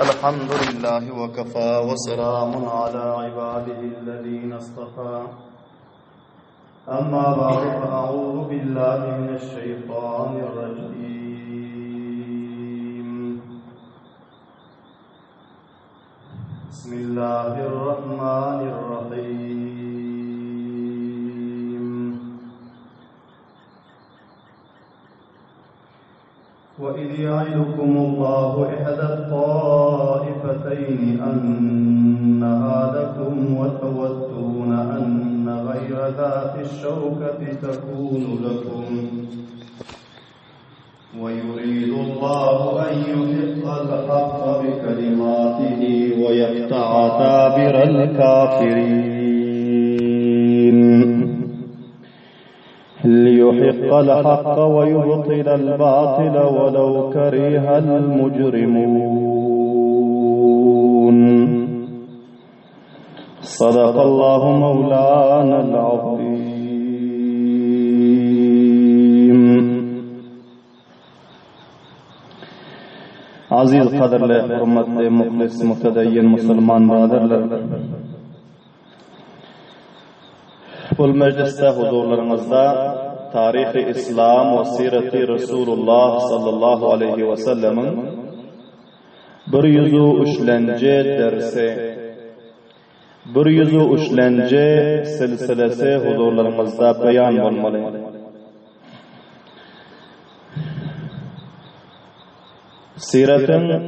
الحمد لله وكفى وسلام على عباده الذين اصطفى أما بعد فأعوذ بالله من الشيطان الرجيم بسم الله الرحمن الرحيم وإذ يعدكم الله إحدى الطائفتين أنها لكم وتودون أن غير ذات الشوكة تكون لكم ويريد الله أن يحق الحق بكلماته ويقطع دابر الكافرين ليحق الحق ويبطل الباطل ولو كره المجرمون صدق الله مولانا العظيم. Aziz kaderli, hürmetli, muhlis, mutedeyyin Müslüman braderler, bu mecliste huzurlarınızda Tarih-i İslam ve Siret-i Resulullah sallallahu aleyhi ve sellem'in 103. dersi, 103. silsilesi huzurlarımızda beyan olmalı. Siret'in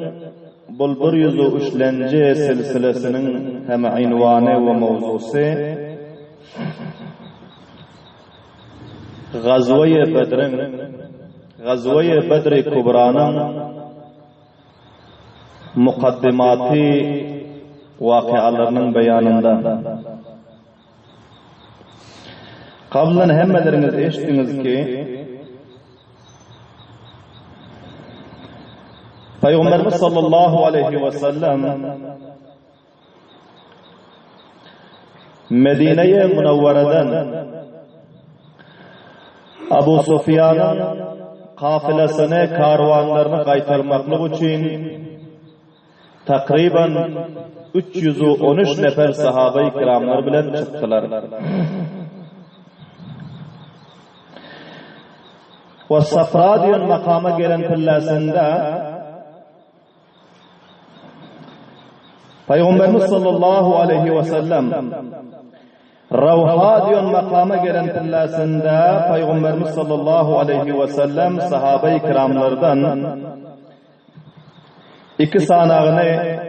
bu 103. silsilesinin hem invanı ve mevzusu Gazve-i Bedr-i Kubra'nın mukaddimati vakialarının beyanında. Kablen hemmeleriniz eşittiniz ki Peygamberimiz sallallahu aleyhi ve sellem Medine-i Münevvere'den Abu Sufyan'ın kafilesine, karvanlarını kaytarmaklık için takriben 313 nefer sahabe-i kiramlar bilen çıktılar. Ve Safra diyen makama gelen pillasında Peygamberimiz sallallahu aleyhi ve sellem Ravha diyen makama gelen pillasında Peygamberimiz sallallahu aleyhi ve sellem sahabe-i kiramlardan iki sanağını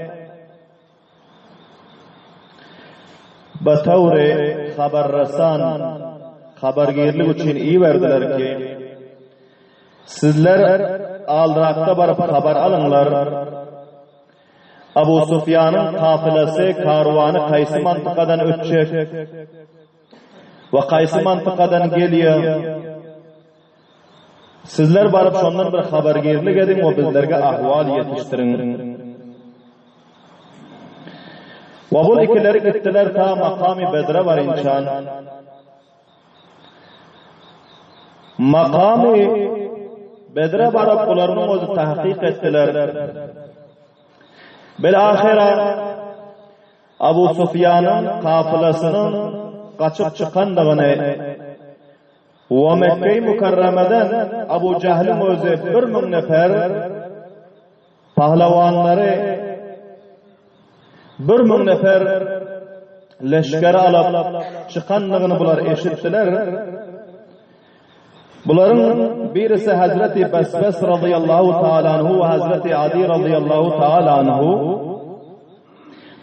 batavre haberrasan habergirlik için iyi verdiler ki sizler aldırakta barıp haber alınlar. Abu Sufyan'ın kafilesi, karvanı Kaysi mantıkadan ötecek ve Kaysi mantıkadan geliyor. Sizler barıp şondan bir habergirlik edin ve bizlerge ahval yetiştirin. Ve bu ikileri gittiler ta makam-ı Bedre var inşan. Makam-ı Bedre barıp bularının özü tahkik ettiler. Belahira Abu Sufyan'ın kafilesinin kaçıp çıkandığını ve Mekke-i Mukarreme'den Abu Cehil'in özü 1000 nefer pahlavanları 1000 nefer leşkeri alıp çıkandığını bular eşittiler. Bunların birisi Hazreti Besbes radıyallahu ta'ala anhu ve Hazreti Adi radıyallahu ta'ala anhu.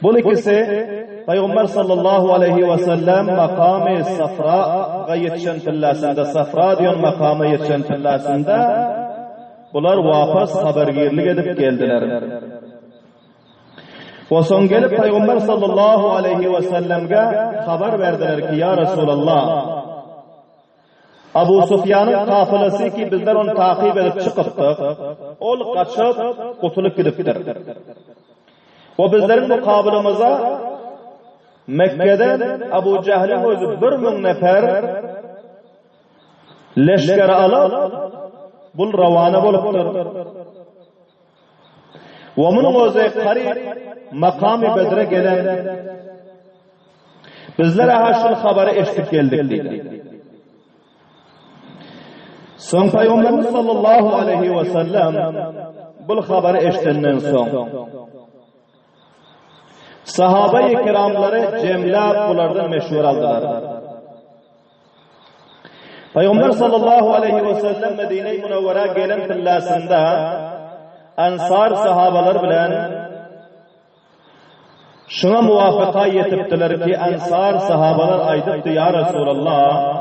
Bu ikisi Peygamber sallallahu aleyhi ve sellem makamı Safra'ya yetişen pillasında, Safra diyen makama yetişen pillasında bunlar vapas habergirlik edip geldiler. Ve son gelip Peygamber sallallahu aleyhi ve sellem'e haber verdiler ki ya Resulallah Abu Sufyan'ın kafilesi ki bizler onu takip edip çıkıptık. Ol kaçıp kutulup gidiptir. O bizlerin mukabilimize Mekke'den Abu Cehil'in özü 1000 nefer leşkere alıp bul ravana bolupdyr. Wa munun özü qarib maqami Bedre gelen bizler haşıl habari eşitip geldik deydi. Soň Paýgamberimiz sallallahu aleyhi ve sellem bul habari eşitenden soň sahabe-i kiramları cemlap bulardan meşhur aldılar. Paýgamber sallallahu aleyhi ve sellem Medine-i Munawwara gelen pillasında Ansar sahabalar bilen şuna muvafaka yetipdiler ki Ansar sahabalar aydıptı ya Resulallah,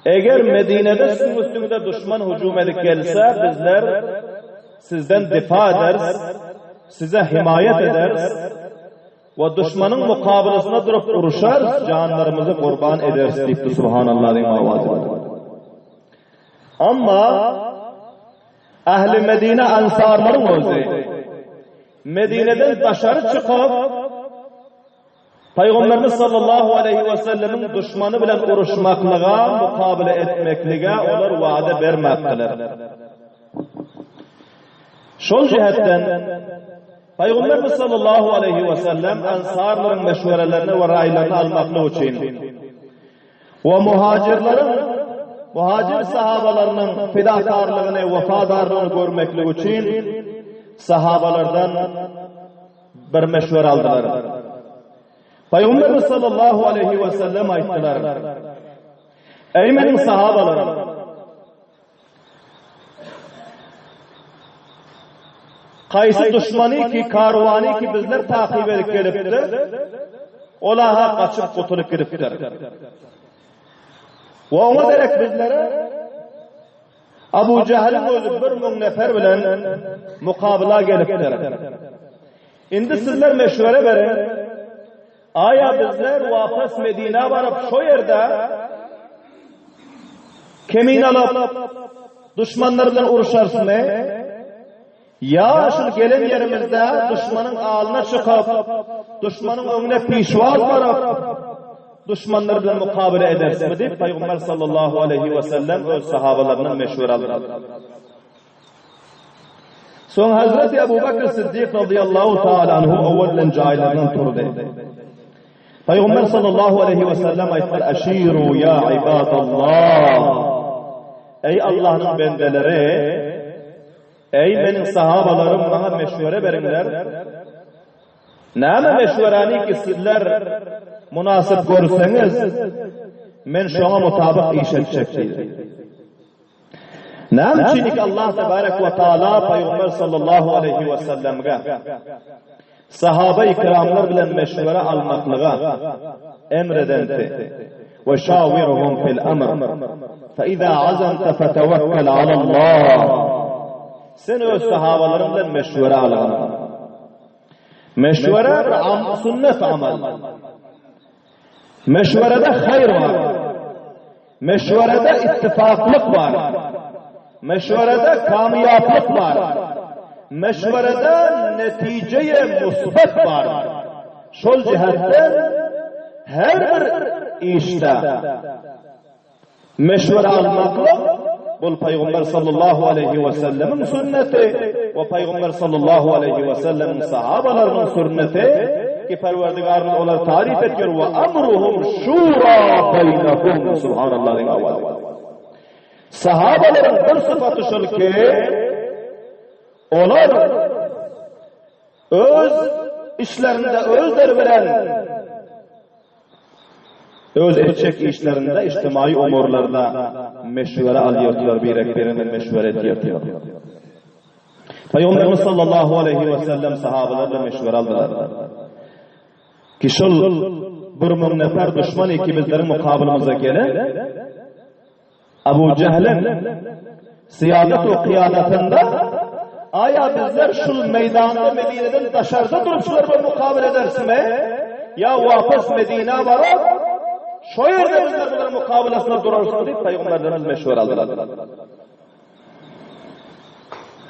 eğer Medine'de sizin üstünüze düşman hücum edip gelse bizler sizden difa ederiz, size himayet ederiz ve düşmanın mukabilesine durup uruşar, canlarımızı kurban ederiz deyipti Subhanallah'ın avazı. Ama Ahli Medine ansarların özü Medine'den dışarı çıkıp Peygamberimiz sallallahu aleyhi ve sellemin düşmanı bilen uruşmaklığa, mukabele etmekliğe onlar vaade vermektiler. Şol cihetten Peygamberimiz sallallahu aleyhi ve sellem ansarların meşverelerini ve raylarını almaklı için ve muhacir sahabalarının fidakarlığını, vefadarlığını görmeklik için sahabalardan bir meşver aldılar. Peygamberimiz sallallahu aleyhi ve sellem ayttılar. Ey menin sahabalarım, qaysı düşmanı ki, karvanı ki bizler takip edip gelipdir, olaha kaçıp kutulup giripdir. Ve ona derek bizlere Abu Cehil'in özü 1000 nefer bilen mukabıla gelipdir. Indi sizler meşvere verin, aya bizler vafız Medine varıp şu yerde kemin alıp düşmanlardan uruşarsın ya şu gelen yerimizde düşmanın ağına çıkıp düşmanın önüne pişvaz varıp düşmanlarla mukabele edersin deyip Peygamber sallallahu aleyhi ve sellem öz sahabalarından meşhur alır. Son Hazreti Ebu Bekir Siddiq radıyallahu ta'ala anhu evvelen cahillerden turdu. Peygamber sallallahu aleyhi ve sellem ayetler eşiru ya ibadallah. Ey Allah'ın bendeleri, ey benim sahabalarım bana meşvere verinler. Näme meşverani ki sizler münasip görseniz men şoňa mutabık iş etjekdir. Näme üçin Allah tebarek ve taala Peygamber sallallahu aleyhi ve sellem'e sahabe-i kiramlar bilen meşvere almaklığa emredendi. Ve şavirhum fil amr fe iza azamta fetevekkal alallah. Sen öz sahabalarından meşvere alın. Meşvere bir sünnet amel. Meşverede hayır var. Meşverede ittifaklık var. Meşverede kamiyaplık var. Meşverede neticeye musbet var. Şol cihetten her bir işte meşvere almakla bu Peygamber sallallahu aleyhi ve sellemin sünneti ve Peygamber sallallahu aleyhi ve sellemin sahabalarının sünneti ki Perverdigar'ın onlar tarif ediyor ve amruhum şura beynehum subhanallah'ın avazı. Sahabaların bir sıfatı şol ki onlar öz işlerinde özleri bilen öz etçek işlerinde içtimai umurlarda meşvere alıyorlar, birbirine meşvere ediyorlar. Peygamberimiz sallallahu aleyhi ve sellem sahabalarla meşvere aldılar. Ki şol 1000 nefer düşman ki bizlerin mukabilimize gelen Abu Cehil'in siyadet ve kıyadatında aya bizler şu meydanda Medine'den dışarıda durup şularla mukabele edersin ya vafız Medine varıp şu yerde bizler bunların mukabilesine durarsın deyip Peygamberlerimiz meşhur aldılar.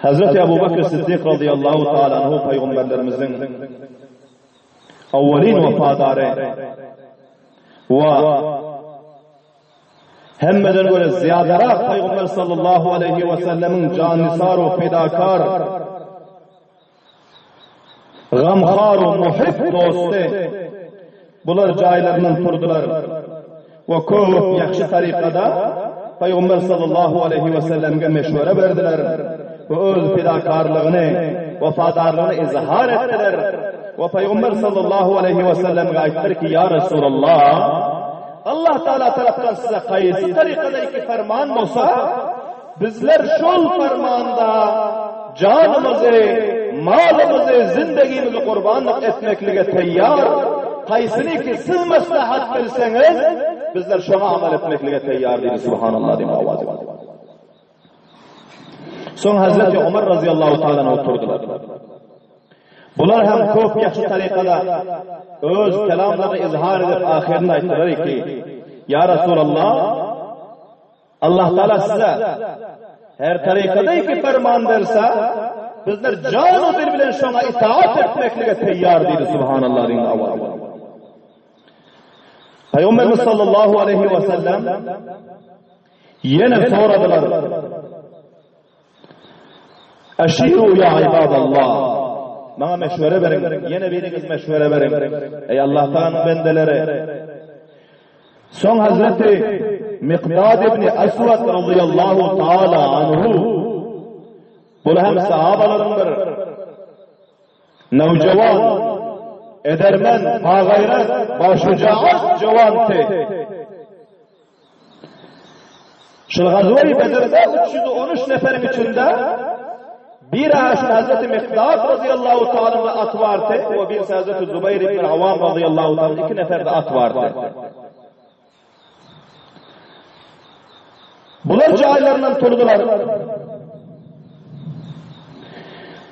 Hazreti Ebu Bekir Siddiq radıyallahu ta'ala anhu Peygamberlerimizin evvelin vefadarı ve hemmeden göre ziyadarak Peygamber sallallahu aleyhi ve sellemin canisar ve fedakar, gamxar ve muhib dostu. Bular joylaridan turdilar ve ko'p yaxshi tariqada Peygamber sallallahu aleyhi ve sellemge meşvere verdiler ve öz fedakarlığını, vafadarlığını izhar ettiler. Ve Peygamber sallallahu aleyhi ve sellemge ayttılar ki, ya Resulallah, Allah Teala taraftan size qaysi tariqada iki ferman olsa, bizler şol fermanda canımızı, malımızı, zindagimizni qurbanlık etmeklige teyyar. Qaysini ki siz maslahat bilseniz, bizler şuna amal etmeklige teyyar deydi. Subhanallah deyip avaz edildi. Son Hazreti Ömer radıyallahu ta'ala oturdular. Bular hem ko'p yaxshi tariqada öz kelamlarını izhar edip ahirinde aytdilar ki, ya Resulallah, Allah Teala size her tariqada iki ferman verse, bizler can o dil bilen şuna itaat etmeklige teyyar deydi. Subhanallah deyip avaz edildi. Peygamberimiz sallallahu aleyhi ve sellem yine soradılar. Eşiru ya ibadallah. Bana meşvere verin. Yine biriniz meşvere verin. Ey Allah'tan bendeleri. Son Hazreti Miqdad ibn Aswad radıyallahu ta'ala anhu. Bu hem sahabalarındır. Nevcevan, edermen, bagayret, başucaat cevantı. Şu gazve-i Bedir'de 313 neferin içinde bir Hazreti Miqdad radıyallahu ta'ala at vardı. O bir Hazreti Zübeyir ibn Avvam radıyallahu ta'ala 2 neferde at vardı. Bunlar cahillerinden turdular.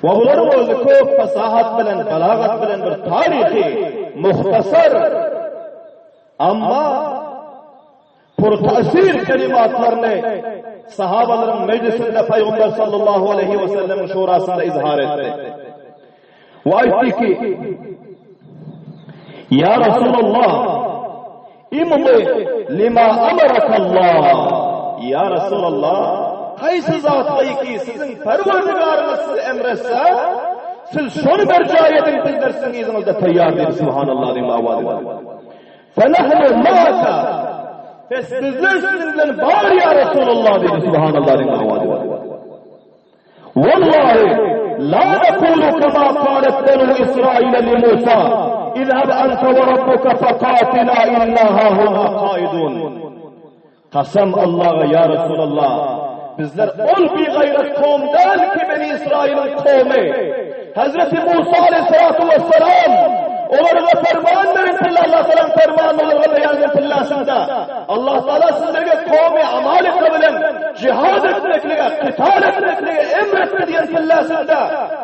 Ve bunların özü köp fasahat bilen, balagat bilen bir tarihi, muhtasar ama purtasir kelimatlarını sahabaların meclisinde Peygamber sallallahu aleyhi ve sellem'in şurasında izhar etti. Ve aytti ki, ya Resulallah, imdi lima amarakallah. Ya Resulallah, qaysi zatı ki sizin perverdigarınız sizi emretse, siz şunu berca edin, bizler sizin izinizde teyyar deyip Subhanallah deyip avaz edin. فَنَحْنُ مَاكَ Bizler sizinle bağır ya Resulallah deyip Subhanallah deyip avaz edin. Vallahi la nekulu kema kâlet benu İsrail'e li Musa اِذْهَبْ أَنْتَ وَرَبُّكَ فَقَاتِلَا اِنَّا هَاهُنَا قَائِدُونَ. Kasam Allah'a ya Resulallah, bizler ol bir gayret kavm değil ki Beni İsrail'in kavmi. Hazreti Musa aleyhissalatu vesselam onlara ferman verin pilla Allah Teala'nın fermanı onlara beyanın pillasında. Allah Teala sizlerge kavmi amal etmebilen, cihad etmekliğe, kıtal etmekliğe emretti diyen pillasında.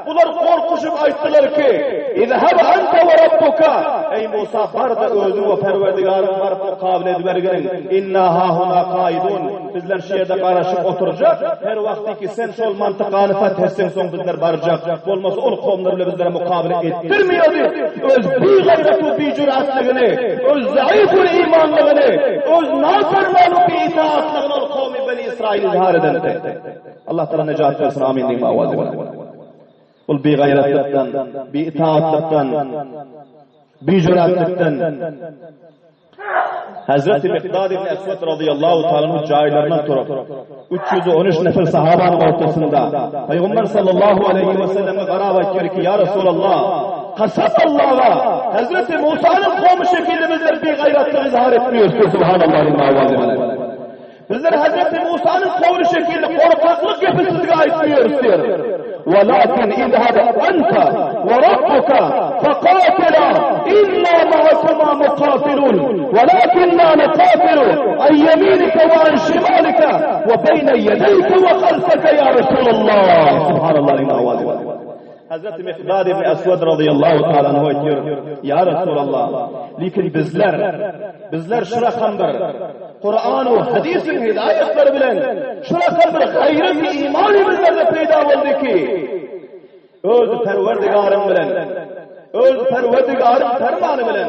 Bunlar korkuşup ayttılar ki, İzheb ente ve rabbuka. Ey Musa var da özü ve perverdigarın var mukabele edivergenin. İnna hahuna kaidun. Bizler şehirde karışıp oturacak. Her vakti ki sen şol mantıkanı fethetsen son bizler baracak. Olmazsa ol kavimlerle bizlere mukabele ettirmiyordu. Öz bir gayretu bir cüratliğini, öz zayıfun imanlığını, öz nafermanı bir itaatlığını ol kavmi Beni İsrail izhar eden. Allah Teala necat versin. Amin diyeyim avazı var. Ol bir gayretlikten, bir itaatlikten, bir cüratlikten. Hazreti Miqdad ibn Esved radıyallahu ta'ala'nın cahillerinden turup 313 nefer sahabanın ortasında Peygamber sallallahu aleyhi ve sellem'e garaba ettiler ki ya Resulallah, kasap Allah'a Hazreti Musa'nın kavmi şekilde bizler bir gayretlik izhar etmiyoruz. Subhanallah. Bizler Hazreti Musa'nın kavmi şekilde korkaklık yapıp sizi etmiyoruz diyor. وَلَكِنْ اِذْهَبْ أَنْتَ وَرَبُّكَ فَقَاتِلَا إِنَّا مَعَكُمَا مُقَاتِلُونَ وَلَكِنَّا نُقَاتِلُ عَنْ يَمِينِكَ وَعَنْ شِمَالِكَ وَبَيْنَ يَدَيْكَ وَخَلْفَكَ يَا رَسُولَ اللّٰهِ. Subhanallah. Hazreti Miqdad ibn Esved radıyallahu ta'ala anhu diyor, ya Resulallah, lakin bizler şurakandır, Kur'an ve hadisin hidayetleri bilen, şurakandır gayret imanı bizlerde peyda oldu ki, öz perverdigarın bilen, öz perverdigarın fermanı bilen,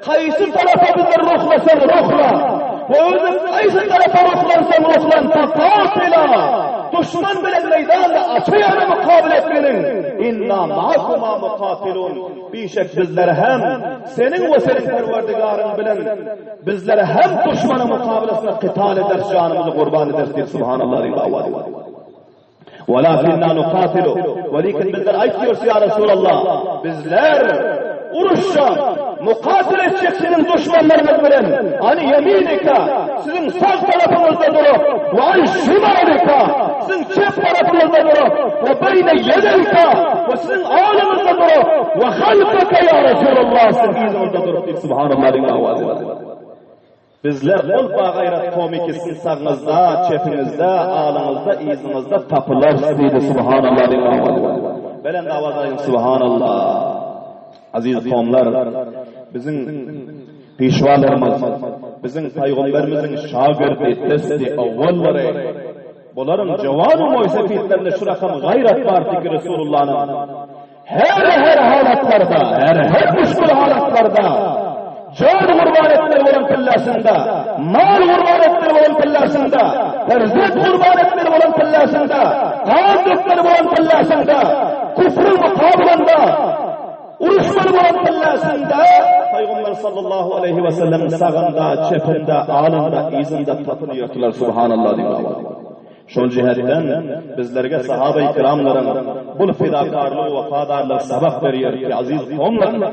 qaysi tarafa bizler ruhlasan ruhla, Bu özüm qaysı tarafa oxlansan oxlan taqatila. Düşman bilen meydanda açıyana mukabil etmenin. İnna ma'akuma mukatilun. Bişek bizler hem senin ve senin perverdigarın bilen bizler hem düşmanı mukabilesine qital eder, canımızı kurban eder. Subhanallah. وَلَكِنَّا نُقَاتِلُ وَلَكِنْ bizler aytıyoruz ya Resulallah. Bizler uruşça mukatil edecek senin düşmanlarınız bilen. Hani yeminika sizin sağ tarafınızda durup ve an şimalika sizin çift tarafınızda durup ve beyne yedeyka ve sizin ağınızda durup ve halkaka ya Resulallah sizin izninizde durup deyip Subhanallah. Bizler ol bağayrat kavmi ki sizin sağınızda, çefinizde, ağınızda, izinizde tapılar sizeydi Subhanallah. Belen davazayın Subhanallah. Aziz kavmlar, bizim pişvalarımız, bizim peygamberimizin şagirdi, testi, avvalları, bunların cevan-ı muysefiyetlerinde şu rakam gayret vardı ki Resulullah'ın her halatlarda, her müşkül halatlarda can kurban etmeleri olan pillasında, mal kurban etmeleri olan pillasında, erzet kurban etmeleri olan pillasında, kan dökmeleri olan pillasında, küfrün mukabilinde, uruşmaları olan pillasında, Peygamber sallallahu aleyhi ve sellem sağında, çepinde, alında, izinde tatını yırtılar. Subhanallah diyor. Şol cihetten bizlerge sahabe-i kiramların bu fidakarlığı ve vafadarlığı sabah veriyor ki aziz onlar,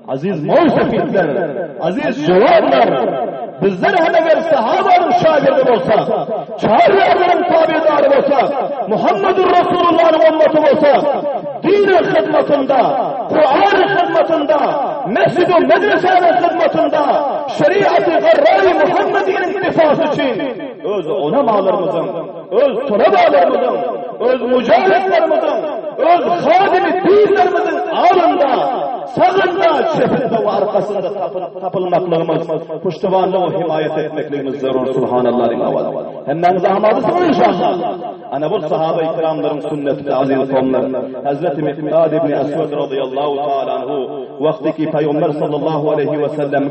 aziz muysefitler, aziz cevanlar, bizler hele bir sahabanın şagirdi olsa, çağrılarının tabidarı olsa, Muhammedur Resulullah'ın ümmeti olsa, dinin hizmetinde, Kur'an'ın hizmetinde, mescid-i medresenin hizmetinde, şeriat-ı garra-i Muhammed'in ittifası için, öz ulemalarımızın, öz tulabalarımızın, öz mücahitlerimizin, öz hadimi dinlerimizin ağında, sağında, çepinde ve arkasında tapılmaklığımız, puştuvanlığı himayet etmekliğimiz zarur. Subhanallah. Hemen zahmadısın inşallah. Ana bu sahabe-i kiramların sünneti aziz kavmler. Hazreti Miqdad ibn Esved radıyallahu ta'ala anhu vaktiki Peygamber sallallahu aleyhi ve sellem'e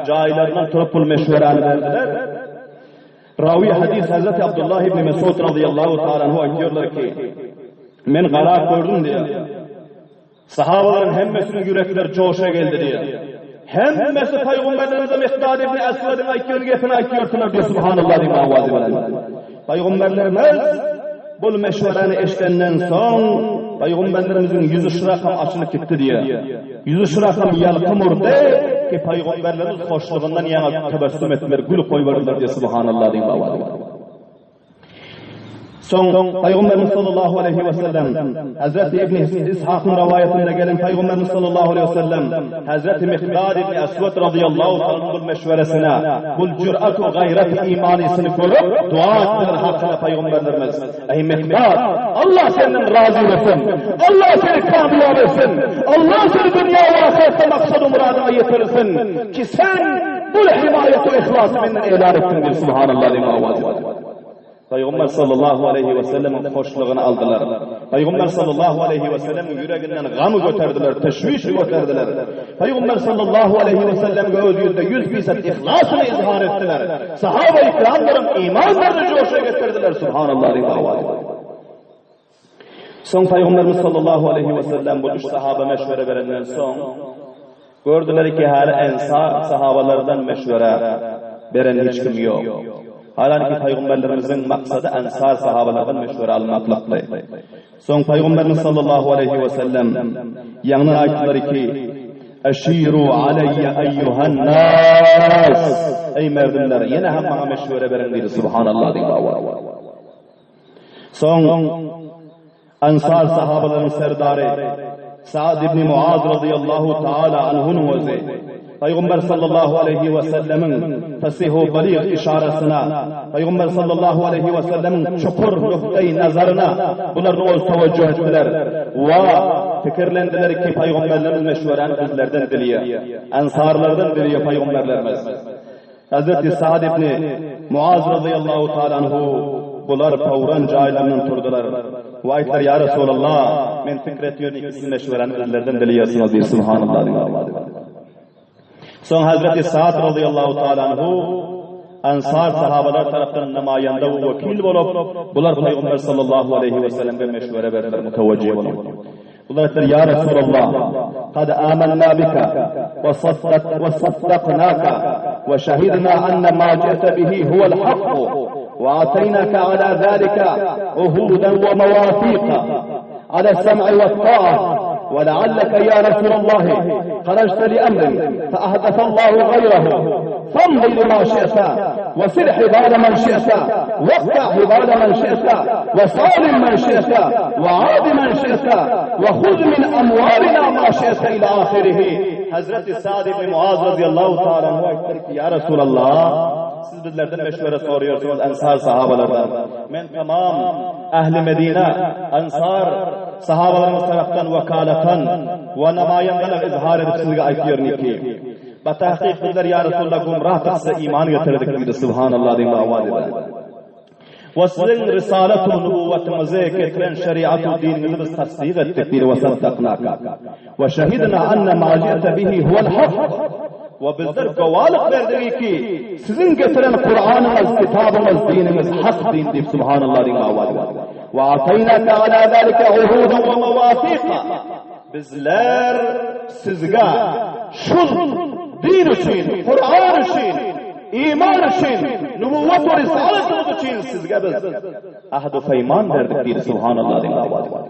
cahillerden turup bu meşverani verdiler. Ravi hadis Hazreti Abdullah ibn Mesud radıyallahu ta'ala anhu diyorlar ki men garak gördüm diye. Sahabaların hemmesinin yürekler coşa geldi diye. Hemmesi Peygamberimize Miqdad ibn Esved'in aytıyor gepini aytıyorlar diyor. Subhanallah diye avazi veren. Peygamberlerimiz bu meşverani eşitenden son Peygamberlerimizin yüzü şırakam açılıp gitti diye. Yüzü şırakam yalkım orada ki Peygamberlerimiz hoşluğundan yana tebessüm etmeler, gül koyuverdiler diye. Subhanallah diye avazi veren. Son Peygamberimiz sallallahu aleyhi ve sellem Hazreti İbn İshak'ın rivayetinde gelen Peygamberimiz sallallahu aleyhi ve sellem Hazreti Miqdad ibn Esved radıyallahu anh'ın meşveresine bu cüret ve gayret imanisini görüp dua ettiler hakkında Peygamberlerimiz. Ey Miqdad, Allah senden razı olsun. Allah seni kamil etsin. Allah seni dünya ve ahirette maksadı muradına yetirsin ki sen bu himayet ve ihlası benden elan ettin diye. Subhanallah diye avazi. Peygamber sallallahu aleyhi ve sellem'in hoşluğunu aldılar. Peygamber sallallahu aleyhi ve sellem'in yüreğinden gamı götürdüler, teşvişi götürdüler. Peygamber sallallahu aleyhi ve sellem'e öz yüzde 100% ihlasını izhar ettiler. Sahabe-i kiramların imanlarını coşa getirdiler. Subhanallah diye avazi. Son Peygamberimiz sallallahu aleyhi ve sellem bu üç sahabe meşvere verenden son gördüler ki her ensar sahabalardan meşvere veren hiç kim yok. Halbuki Peygamberlerimizin maksadı ensar sahabalardan meşvere almaklaktı. Son Peygamberimiz sallallahu aleyhi ve sellem yanına ayetleri ki eşiru aleyye eyyuhan nas, ey merdinler yine hem bana meşvere verin dedi. Subhanallah diye. Son ensar sahabaların serdarı Sa'd ibn Muaz radıyallahu ta'ala anhu'nun özü Peygamber sallallahu aleyhi ve sellemin fasihu baligh işaresine, Peygamber sallallahu aleyhi ve sellemin çukur noktayı nazarına bunların öz teveccüh ettiler ve fikirlendiler ki Peygamberlerimiz meşveren bizlerden diliyor, ensarlardan diliyor Peygamberlerimiz. Hazreti Sa'd ibn Muaz radıyallahu ta'ala anhu bular pavran cahillerinden turdular. Ve ayetler ya Resulallah men fikretiyor ikisini meşveren bizlerden diliyorsunuz diye. Subhanallah diye. Son Hazreti Sa'd radıyallahu ta'ala anhu Ansar sahabalar tarafından namayanda ve vekil bolup, bular Peygamber sallallahu aleyhi ve sellem'e meşvere verdiler, mutevecih bolup. Bular ettiler, ya Resulallah, kad âmennâ bika ve saddaqnâka ve şehidnâ enne mâ ci'te bihi huvel hakku ve âteynâke alâ zâlika uhûden ve mevâfîka على السمع والطاعة ولعلك يا رسول الله خرجت لأمر فأحدث الله غيره فامضي لما شئت وسر حبال من شئت واقطع حبال من شئت وصالم من شئت وعاد من شئت وخذ من أموالنا ما شئت إلى آخره. Hazreti Sa'd ibn Muaz radıyallahu ta'ala anhu ayetler ki ya Resulallah siz bizlerden meşvere soruyorsunuz ensar sahabalardan. Men tamam ehli Medine ensar sahabalarımız taraftan vakalatan ve namayandan izhar edip sizge aytiyorum ki batahqiq bizler ya Resulallah gumrah size iman getirdik dedi subhanallah diye avaz eder. Ve sizin risalet-u nübüvvetimize getiren şeriat-u dinimizi biz tasdik ettik diye ve saddaknaka ve şehidna enne ma ci'te bihi huvel hak ve bizler gavalık verdik ki sizin getiren Kur'an'ınız, kitabınız, dinimiz hak din deyip subhanallah diye avaz eder. Ve ataynaka ala zalika uhuden ve mevâfîka bizler sizge şu din için, Kur'an için, iman için, nübüvvet ve risaletimiz için sizge biz ahd-u feyman verdik diye subhanallah diye avaz eder.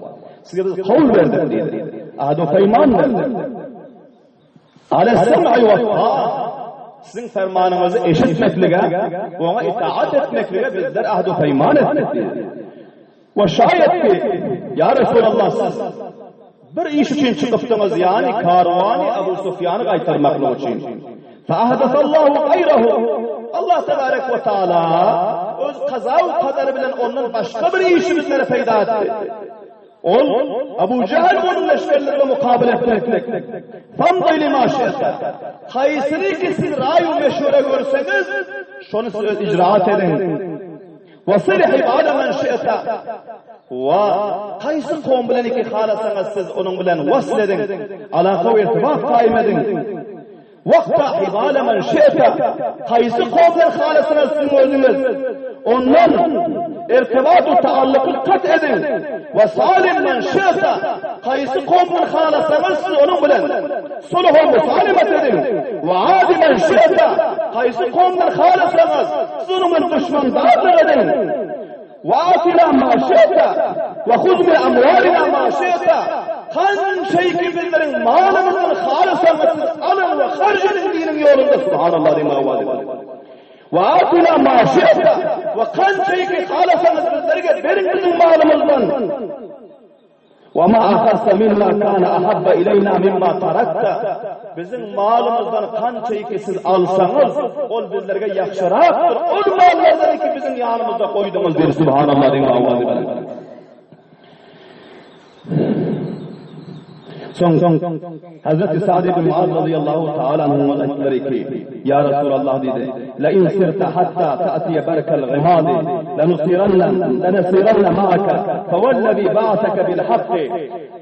Sizge biz kavl verdik diye ahd-u feyman verdik. Ale sem'i ve ta'a sizin fermanınızı eşitmeklige ve ona itaat etmeklige bizler ahd-u feyman ettik diye. Ve şayet ki ya Resulallah siz bir iş için çıkıptınız yani karvanı Ebu Sufyan'ı kaytarmakla için. Fa'ahdasallahu gayrahu Allah tebarek ve teala öz kaza-u kadarı bilen onun başka bir işi bizlere peyda etti. Ol Ebu Cehil onun leşkerlerine mukabele etmek. Famdayı lima şe'te. Kaysını ki siz rayu meşhure görseniz şunu siz icraat edin. وَصِلِحِ بَعْدَ مَنْ شِئْتَ وَقَيْسِ قوم bilen iki halasanız siz onun bilen vasl edin. Alaka ve irtibat kaim edin. وَقْتَعْ حِبَالَ مَنْ شِئْتَ Kaysi قوم bilen halasanız sizin özünüz. Ondan irtibat-ı taalluku kat edin. وَصَالِمْ مَنْ شِئْتَ Kaysi قوم bilen halasanız siz onun bilen sulhu musalimet edin. وَعَادِ مَنْ شِئْتَ Kaysi قوم bilen halasanız siz onun bilen düşmandarlık edin. وَآتِنَا مَا شِئْتَ وَخُذْ مِنْ أَمْوَالِنَا مَا شِئْتَ Kan şey ki bizlerin malımızın halasanız alın ve harcının dinin yolunda subhanallah diye avaz edin. وَآتِنَا مَا شِئْتَ وَقَنْ شَيْكِ خَالَفَنَا bizlerge verin bizim malımızdan. وَمَا أَخَذْتَ مِنَّا كَانَ أَحَبَّ إِلَيْنَا مِمَّا تَرَكْتَ Bizim malımızdan kan şeyki siz alsanız, ol bizlerge yakşıraktır. Ol mallardan ki bizim yanımızda koydunuz bir subhanallah diye avaz edin. Son Hazreti Sa'd ibn Muaz radıyallahu ta'ala anhu'nun ayetleri ki ya Resulallah dedi la in sirta hatta ta'tiye barkal ghimadi lanasiranna ma'aka fawallazi ba'athaka bil haqqi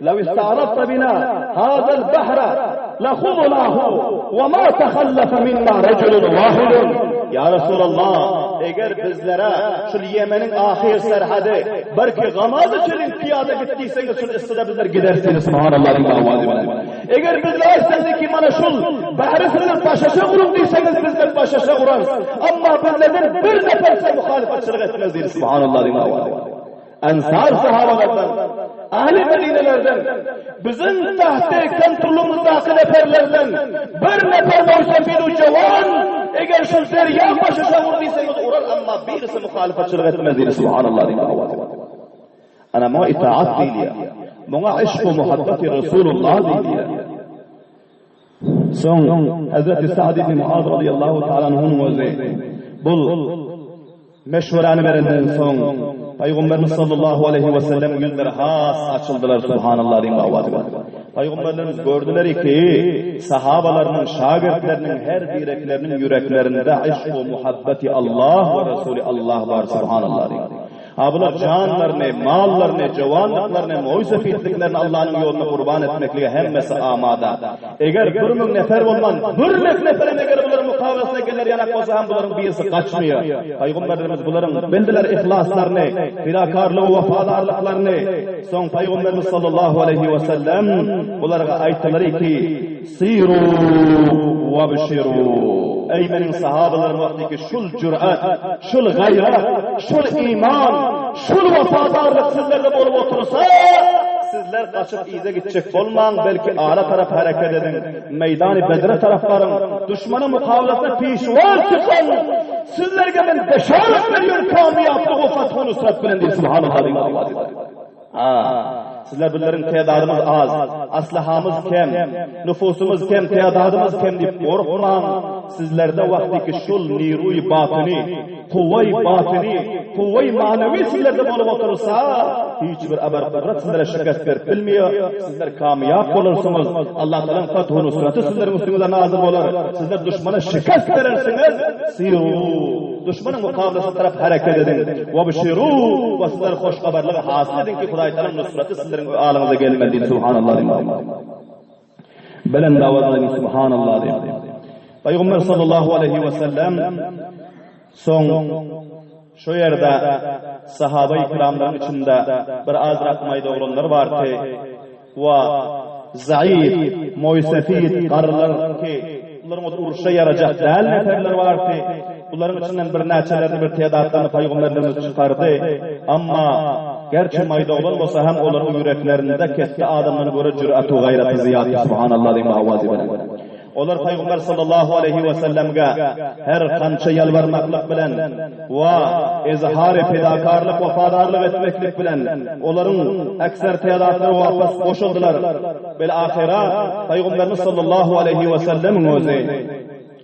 law ista'radta bina hadha al bahra lakhudnahu wa ma takhallafa minna rajulun wahidun ya Resulallah eğer bizlere şu Yemen'in ahir serhadi belki Gamazı çölün piyade gittiyseniz şu istida bizler gidersiniz subhanallah eğer bizler istedik ki bana şu bahri sizler başaşa vurun diyseniz bizler başaşa vurarız ama bizlerden bir neferse muhalefetçilik etmez diye subhanallah Ensar sahabalardan ahli Medine'lerden bizim tahte kontrolümüzdeki neferlerden bir nefer olsa bir cevan eğer şu derya başaşa vurduysanız uğrar ama birisi muhalefetçilik etmez diye subhanallah ana ma itaat değil ya bana aşk ve muhabbeti Resulullah değil ya son Hazreti Sa'd ibn Muaz radıyallahu ta'ala anhu'nun özü bul meşhuranı verenden son Peygamberimiz sallallahu aleyhi ve sellem yüzleri has açıldılar subhanallah diye avaz ediyor. Peygamberlerimiz gördüler ki sahabalarının, şagirdlerinin her direklerinin yüreklerinde aşk ve muhabbeti Allah ve Resulü Allah var subhanallah diye. Bular canlarını, mallarını, jovanlıklarını, moysafiyetliklerini Allah'ın yoluna kurban etmekliğe hemmesi amada. Eğer 1000 nefer olman, 1 neferin eğer bunların mukavvasına gelir yanak olsa hem bunların birisi kaçmıyor. Peygamberlerimiz bunların bildiler ihlaslarını, fidakarlığı, vafadarlıklarını. Son Peygamberimiz sallallahu aleyhi ve sellem bunlara ayttılar ki siru ve bişiru. Ey benim sahabalarım vaktiki şul cürat, şul gayret, şul iman, şul vafadarlık sizlerde olup otursa, sizler kaçıp iyice gidecek olman, belki ala taraf hareket edin, meydan-ı bedre tarafların, düşmanın mukavlasına pişvar çıkan, sizlerge ben beşaret veriyorum kamiyatlık o fathı nusrat bilen diye subhanallah. Sizler bunların teyadadımız az, aslahamız kem, nüfusumuz kem, teyadadımız kem deyip korkman. Sizlerde vaktiki şul niruy batini, kuvvay batini, kuvvay manevi sizlerde olup oturursa, hiçbir haber kudret sizlere şikayet verip bilmiyor. Sizler kamiyap olursunuz. Allah Teala'nın fethu nusratı sizlerin üstünüze nazır olur. Sizler düşmana şikayet verirsiniz. Siru. Düşmanın mukavlası taraf hareket edin. Ve bişiru. Ve sizler hoş haberleri hasıl edin ki Huday Teala'nın nusratı sizlerin alınıza gelmedi. Subhanallah. Belen davazlayın. Subhanallah. Peygamber sallallahu aleyhi ve sellem son şu yerde sahabe-i kiramların içinde bir az rakmayda olanlar vardı ve zayıf, moysefid karılar ki bunların uruşa yarayacak değerli neferler vardı. Bunların içinden bir neçelerini bir teyadatlarını Peygamberlerimiz çıkardı. Ama gerçi mayda olan olsa hem onların yüreklerinde ketti adamlarına göre cüret-u gayreti ziyade. Subhanallah diyeyim avazi bilen. Onlar Peygamber sallallahu aleyhi ve sellem'e her kança yalvarmaklık bilen ve izhar-ı fedakarlık, vafadarlık etmeklik bilen onların ekser teyadatları vapas koşuldular. Belahira Peygamberimiz sallallahu aleyhi ve sellem'in özü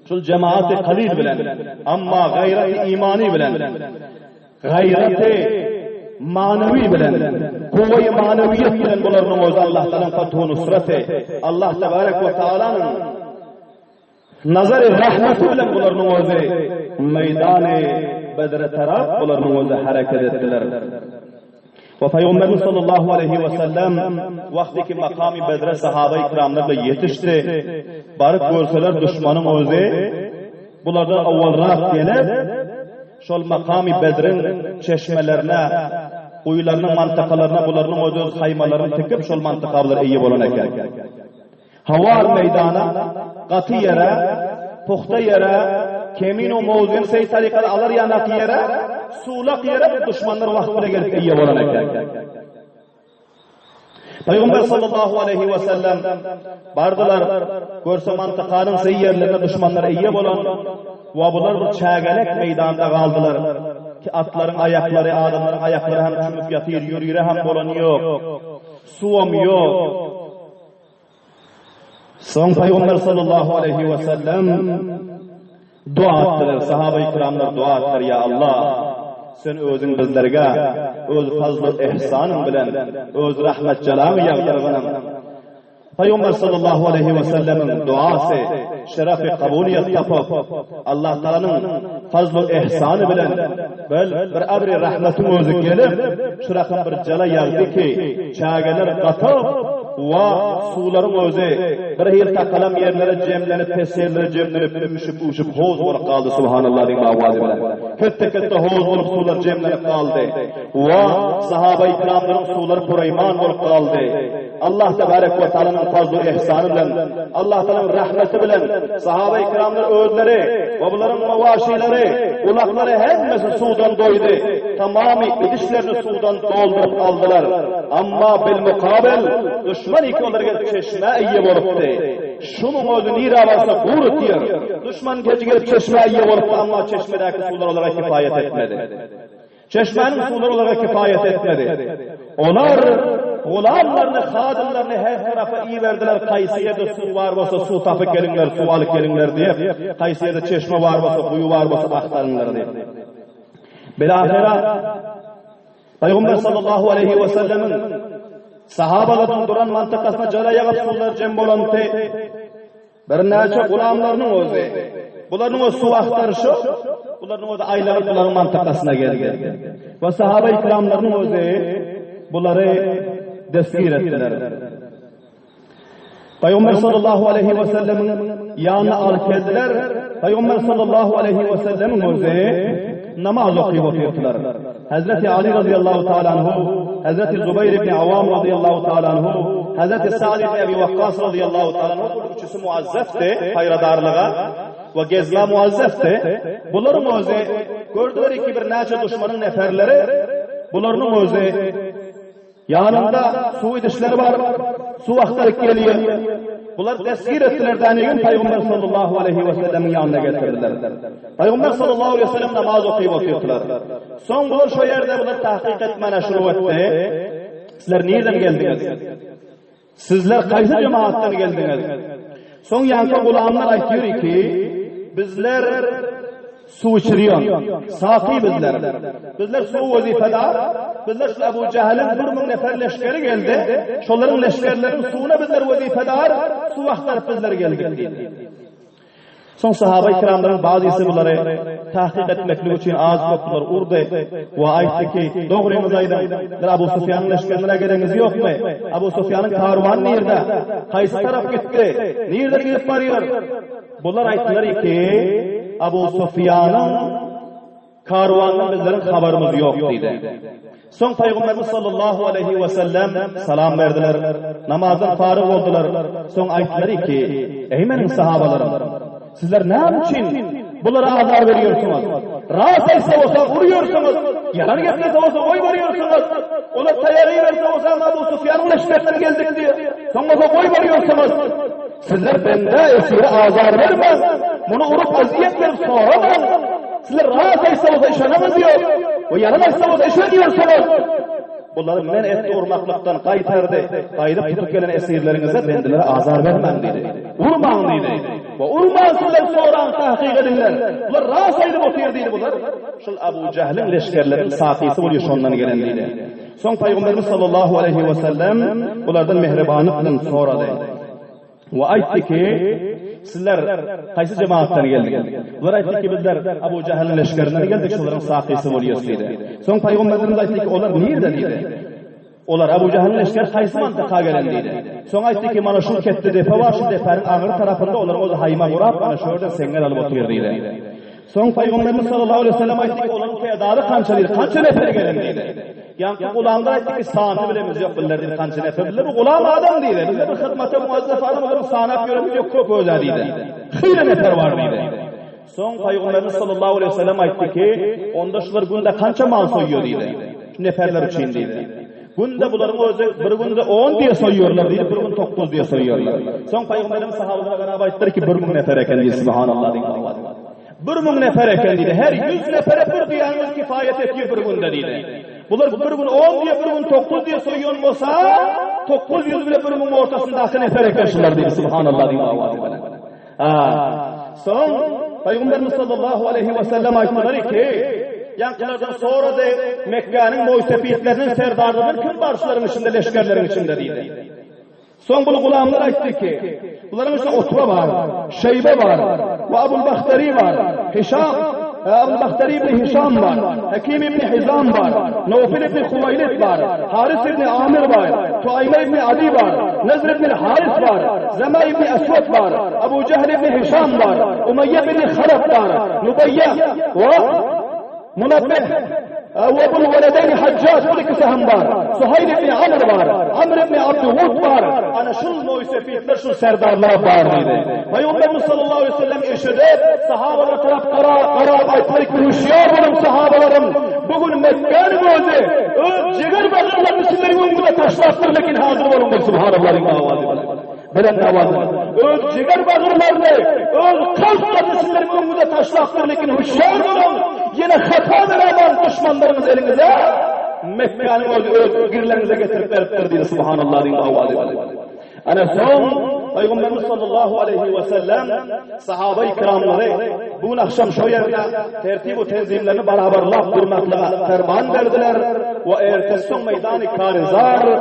şu cemaati kalil bilen ama gayreti imani bilen gayreti manevi bilen kuvve-i maneviyet bilen bunların özü Allah'tan fethu nusreti Allah tebarek ve teala'nın nazar-ı rahmeti bilen bunların özü meydan-ı bedre taraf bunların özü hareket ettiler. Ve Peygamberimiz sallallahu aleyhi ve sellem vaktiki makam-ı bedre sahabe-i kiramlarla yetişti. Barık görseler düşmanın özü bunlardan avvalrak gelip şol makam-ı bedrin çeşmelerine, kuyularının mantakalarına bunların özü saymalarını tıkıp şol mantakalar iyi olan eken. Havar meydana, katı yere, puhta yere, kemin o mevzun sey tarikada alır yanak yere, sulak yere düşmanlar vaktine gelip iyi olan eken. Peygamber sallallahu aleyhi ve sellem bardılar, görse mantıkanın sey yerlerine düşmanlara iyi olan, ve bunlar bir çağalek meydanda kaldılar. Ki atların ayakları, adamların ayakları hem çümüp yatır, yürüyür hem bolan yok. Suam yok. Son Peygamber sallallahu aleyhi ve sellem dua ettiler. Sahabe-i kiramlar dua ettiler. Ya Allah, sen özün bizlerge, öz fazl-ı ihsanın bilen, öz rahmet celamı yağdırgınım. Peygamber sallallahu aleyhi ve sellemin duası, şeref-i kabuliyet tapıp, Allah Teala'nın fazl-ı ihsanı bilen, bir abri rahmetin özü gelip, şurakın bir cala yağdı ki, çağgeler katıp, ve suların özü, bir hil takalam yerlere cemlenip, pes yerlere cemlenip, üşüp, hoz olup kaldı. Subhanallah diyeyim avazi bilen. Kette hoz olup sular cemlenip kaldı. Ve sahabe-i kiramların suları purayman olup kaldı. Allah tebarek ve teala'nın fazl-ı ihsanı bilen, Allah Teala'nın rahmeti bilen, sahabe-i kiramların öğütleri ve bunların mavaşileri, ulakları hepsi sudan doydu. Tamamı idişlerini sudan doldurup aldılar. Ama bil mukabil, düşman iki onlara çeşme iyi olupdu. Şunun özü nira varsa buğru diyor. Düşman gece gelip çeşme iyi olupdu ama çeşmedeki sular olarak kifayet etmedi. Çeşmenin suları olarak kifayet etmedi. Onlar gulamlarını, hadimlerini her tarafa iyi verdiler. Kaysiye'de su var olsa su tapıp gelinler, su alıp gelinler diye. Kaysiye'de çeşme var olsa, kuyu var olsa aktarınlar diye. Bilahira Peygamber sallallahu aleyhi ve sellemin sahabalardan duran mantıkasına cala yağıp sular cem bolantı bir neçe gulamlarının özü. Bunların o su aktarışı Bunların o da aylanıp bunların mantıkasına geldi. Ve sahabe-i kiramlarının özü bunları deskir ettiler. Peygamber sallallahu aleyhi ve sellem'in yanına alıp geldiler. Peygamber sallallahu aleyhi ve sellem'in özü namaz okuyup oturttular. Hazreti Ali radıyallahu ta'ala anhu, Hazreti Zübeyir ibn Avam radıyallahu ta'ala anhu, Hazreti Sa'd ibn Ebi Vakkas radıyallahu ta'ala anhu, bu üçüsü muazzefti hayradarlığa ve gezme muazzefti. Bunların özü gördüler ki bir neçe düşmanın neferleri, bunların özü yanında su idişleri var, su aktarıp geliyor. Bunlar teskir ettiler deniyor Peygamber sallallahu aleyhi ve sellem'in yanına getirdiler. Peygamber sallallahu aleyhi ve sellem namaz okuyup oturttular. Son bunlar şu yerde bunlar tahkik etmene şuru etti. Sizler nereden geldiniz? Sizler kaysı cemaatten geldiniz? Son yankı gulamlar aytıyor ki bizler su içiriyor. Saki bizler. Bizler su vazifedar. Bizler şu Ebu Cehil'in 1000 nefer leşkeri geldi. Şoların leşkerlerin suyuna bizler vazifedar. Su aktarıp bizler geldik. Son sahabe-i kiramların bazısı bunları tahkik etmeklik için ağız koptular, urdu ve aytti ki doğruyunuz aydan Ebu Sufyan'ın leşkerine geleniz yok mu? Ebu Sufyan'ın karvan nerede? Kaysı taraf gitti? Nerede gidip varıyor? Bunlar ayttılar ki Ebu Sufyan'ın karvanının bizlerin haberimiz yok dedi. Son Peygamberimiz sallallahu aleyhi ve sellem salam verdiler. Namazdan farık oldular. Son ayttılar ki ey benim sahabalarım, sizler ne için bunlara azar veriyorsunuz? Rahat etse olsa vuruyorsunuz. Yalan getirse olsa oy veriyorsunuz. Ona tayağı verse olsa Ebu Sufyan'ın leşkerine geldik diye. Sonra oy veriyorsunuz. Sizler bende esire azar vermez. Bunu urup eziyet verip soramaz. Sizler rahat etse olsa işanemez diyor. O yalan etse olsa işeniyorsunuz. Bunları men etti urmaklıktan kaytardı. Kaydıp tutup gelen esirlerinize bendilere azar vermem dedi. Urman dedi. Ve urman sizler soran tahkik edinler. Bunlar rahat edip otuyor dedi bunlar. Şu Ebu Cehil'in leşkerlerinin sakisi oluyor şundan gelen dedi. Son Peygamberimiz sallallahu aleyhi ve sellem bunlardan mehribanlıktan sonra dedi. Ve aytti ki sizler kaysı cemaattan geldik? Bunlar aytti ki bizler Ebu Cehil'in leşkerinden geldik, şunların sakisi oluyoruz dedi. Son Peygamberimiz aytti ki onlar nerede dedi? Onlar Ebu Cehil'in leşkeri kaysı mantıka gelen dedi. Son aytti ki bana şu ketti defa var, şu defanın ağır tarafında onlar o hayma vurup bana şuradan senger alıp oturuyor dedi. Son Peygamberimiz sallallahu aleyhi ve sellem aytti ki onların tedadı kança nefer gelen dedi. Yani kulağında aytti ki saati bilemiz yok bunlar kança nefer bilir. Bu kulağım adam dedi. Bizde bir hizmete muazzef adam olur, sanat göremiz yok, çok özel dedi. Hıyla nefer var dedi. Son Peygamberimiz sallallahu aleyhi ve sellem aytti ki onda şular günde kança mal soyuyor dedi. Şu neferler için dedi. Günde bunların özü bir günde 10 diye soyuyorlar dedi, bir gün 9 diye soyuyorlar. Son Peygamberimiz sahabelerine beraber ayttılar ki 1000 nefer eken dedi, subhanallah dedi. 1000 nefer eken dedi. Her 100 nefere bir diyanız kifayet ediyor bir günde dedi. Bunlar bir gün 10 diye bir gün 9 diye soyuyor olsa 900 bile bir gün ortasında akı nefer ekenşiler dedi, subhanallah dedi. Son Peygamberimiz sallallahu aleyhi ve sellem ayttılar ki yankılardan sonra da Mekke'nin Moysefiyetlerinin serdarlarının kim barışların içinde, leşkerlerin içinde dedi. Son bunu kulağımlar ayttı ki bunların içinde Utbe var, Şeybe var, ve Ebu'l-Bakhtari var, Ebu'l-Bakhtari ibn Hişam var, Hakim ibn Hizam var, Nufil ibn Huveylit var, Haris ibn Amir var, Tuayme ibn Adi var, Nezr ibn Haris var, Zema ibn Eswed var, Ebu Cehl ibn Hişam var, Umayye ibn Halaf var, Nubeyye ve Munabbih وابو الولدين حجاج كل كسهم بار سهيل ابن عمرو بار عمرو ابن عبد الود بار انا شو موسفiyetler şu serdarlar var dedi. Peygamberimiz sallallahu aleyhi ve sellem eşedip sahabeler taraf kara aytlar ki hüşyar olun sahabelarım. Bugün Mekke'nin özü ciğer bakırlar sizlerin önünde taşlattır lakin hazır olun subhanallah'ın avazı. Belen avazı. Ciğer bakırlarını kalp sizlerin önünde taşlattır lakin hüşyar olun. Yine hata veren düşmanlarımız elinize Mekke'nin öz girlerinize getirip veriptir diye subhanallah'ın avazı. Ana son Peygamberimiz sallallahu aleyhi ve sellem sahabe-i kiramları bugün akşam şu yerde tertib-u tenzimlerini beraberlap durmakla ferman verdiler ve ertesi son meydan-ı Karizar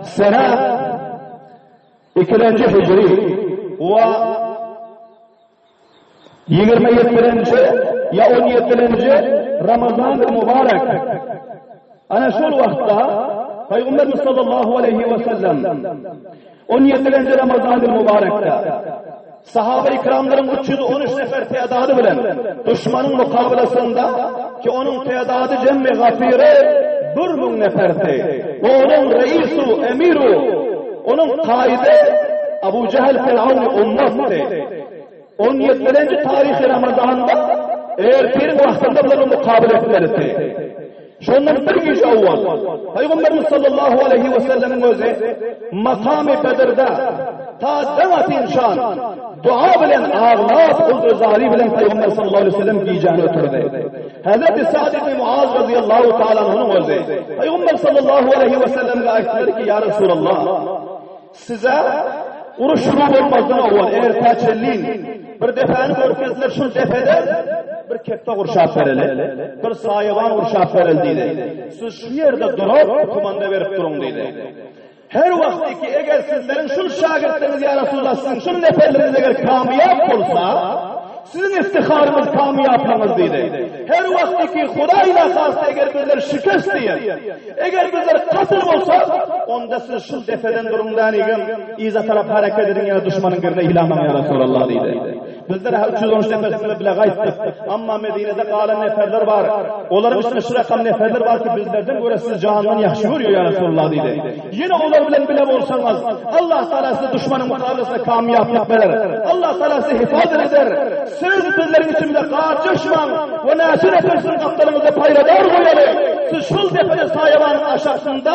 sene 2. Hicri ve 27 ya 17 Ramazan-ı Mübarek. Ana şol vaqtda Peygamberimiz sallallahu aleyhi ve sellem 17 Ramazan-ı Mübarek'te sahabe-i kiramların 313 nefer tedadı bilen düşmanın mukabelasında ki onun tedadı cemmi gafire 1000 neferdi. Onun reisu, emiru, onun kaide Abu Cehel Firavun ummattı. 17. tarihi Ramazan'da erkeğin vaktinde bunları mukabele etmelidir. Şundan bir gece evvel Peygamberimiz sallallahu aleyhi ve sellem'in özü makam-ı Bedir'de ta demet inşan dua bilen ağlab kıldığı zahri bilen Peygamber sallallahu aleyhi ve sellem giyeceğini ötürdü. Hazreti Sa'd ibn Muaz radıyallahu ta'ala onun özü Peygamber sallallahu aleyhi ve sellem'e ayetleri ki ya Resulallah size uruşunu olmazdan evvel eğer taçelliğin bir defani görkezler şu defede bir kepte urşap verildi, bir sayavan urşap verildiydi. Siz şu yerde durup kumanda verip durun dedi. Her vaktiki eğer sizlerin şu şagirdiniz ya Resulullah sizin şu neferleriniz eğer kamiyap olsa sizin istiharınız kamiyaplığınız dedi. Her vaktiki Hudayla karşı eğer bizler şikast diye, eğer bizler katıl olsa, onda siz şu defeden durumdan iza taraf hareket edin ya düşmanın girine ilamam ya Resulallah dedi. Bizler 313 nefersiyle bile gayttık. Ama Medine'de kalan neferler var. Onların üstüne şu rakam neferler var ki bizlerden göre siz canından yakşı vuruyor ya Resulullah dedi. Yine onlar bile olsanız Allah Teala size düşmanın mukabelesine kamiyaplık verir. Allah Teala size hifaz eder. Siz bizlerin içinde kardeşman ve nasıl efersin kaptanımıza payladar koyalım. Siz şu tepede sayavanın aşağısında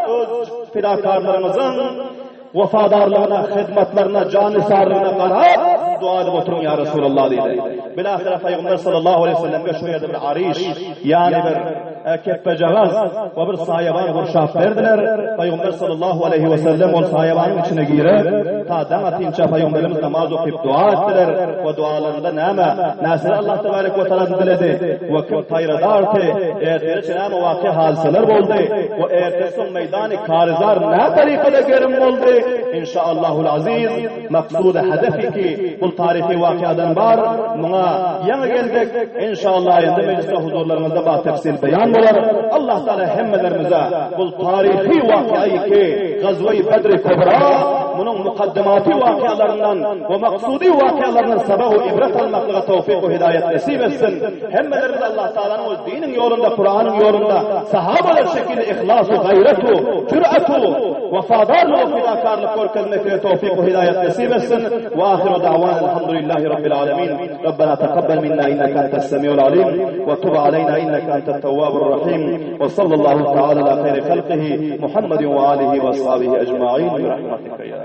öz fidakarlarımızın vefadarlığına, hizmetlerine, canisarlığına karar dua edip oturun ya Resulallah dedi. Bilahare Peygamber sallallahu aleyhi ve sellem'e şöyle bir ariş yani bir keppecağız ve bir sayavan vurşaf verdiler. Peygamber sallallahu aleyhi ve sellem o sayavanın içine girer. Ta demetince Peygamberimiz namaz okuyup dua ettiler ve dualarında nâme nasıl Allah tebarek ve teala diledi ve kim tayradartı ertesi nâme vakı hadiseler oldu ve ertesi meydanı karizar ne tarikada gerim oldu. İnşaallahul aziz maksuda hedefiki bu tarihi vakıadan var. Buna yana geldik. İnşallah endi mecliste huzurlarımızda bazı tefsil beyan olar. Allah Teala hemmelerimize bu tarihi vakıayı ki Gazve-i Bedr-i Kubra bunun mukaddimati vakıalarından ve maksudi vakıalarından sabahı ibret almaklığa tevfik ve hidayet nasip etsin. Hemmelerimiz Allah Teala'nın o dinin yolunda, Kur'an'ın yolunda sahabeler şekilde ihlasu, gayretu, cüretu, vefadarlığı ve fidakarlık görkezmekle tevfik ve hidayet nasip etsin. Ve ahiru da'van elhamdülillahi rabbil alemin. Rabbena teqabbel minna inneke entes semiul alim ve tub aleyna inneke entet tevvabur rahim. Ve sallallahu teala ala khayri halqihi Muhammedin ve alihi ve ashabihi ecma'in bi rahmetike ya